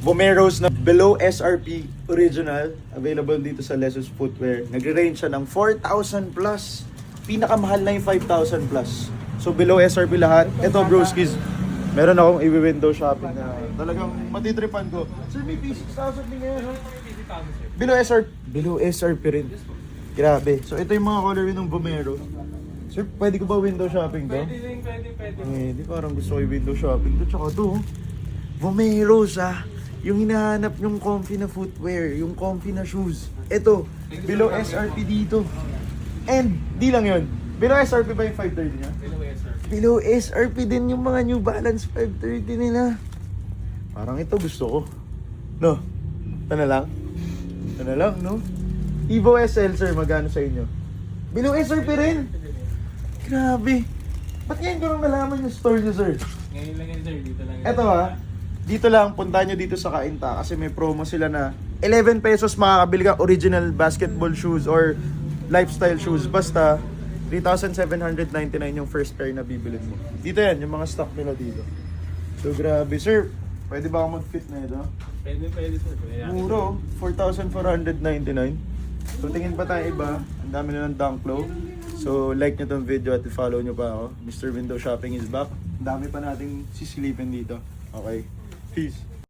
Vomeros na below SRP original. Available dito sa Lesus Footwear. Nagre-range siya ng 4,000 plus. Pinakamahal na yung 5,000 plus. So below SRP lahat. Ito broskies. Meron akong i-window shopping na talagang matitripan ko. Sir, may P6,000 din ngayon, ha? Below SRP rin. Grabe. So ito yung mga colorway ng Vomero. Sir, pwede ko ba window shopping to? Pwede. Di parang gusto ko yung window shopping to. Tsaka to, Vomeros, ha? Yung hinahanap yung comfy na footwear, yung comfy na shoes. Ito, below SRP dito. And, di lang yun. Below SRP ba yung 530 niya? Below SRP din yung mga New Balance 530 nila. Parang ito gusto ko. No? Ito na lang, no? Evo SL, sir, magkano sa inyo? Below SRP rin? Grabe. Ba't ngayon ko lang nalaman yung store nyo, sir? Ngayon lang yan, sir. Dito lang. Eto ha, dito lang, punta nyo dito sa Kainta kasi may promo sila na 11 pesos makakabili ka original basketball shoes or lifestyle shoes. Basta, 3,799 yung first pair na bibilin mo. Dito yan, yung mga stock nila dito. So grabe, sir. Pwede ba ako mag-fit na ito? Pwede, sir. Muro, 4,499. So tingin pa tayo iba. Ang dami na ng Dunk Low. So like nyo tong video at i-follow nyo pa ako. Mr. Window Shopping is back. Ang dami pa nating sisilipin dito. Okay, peace.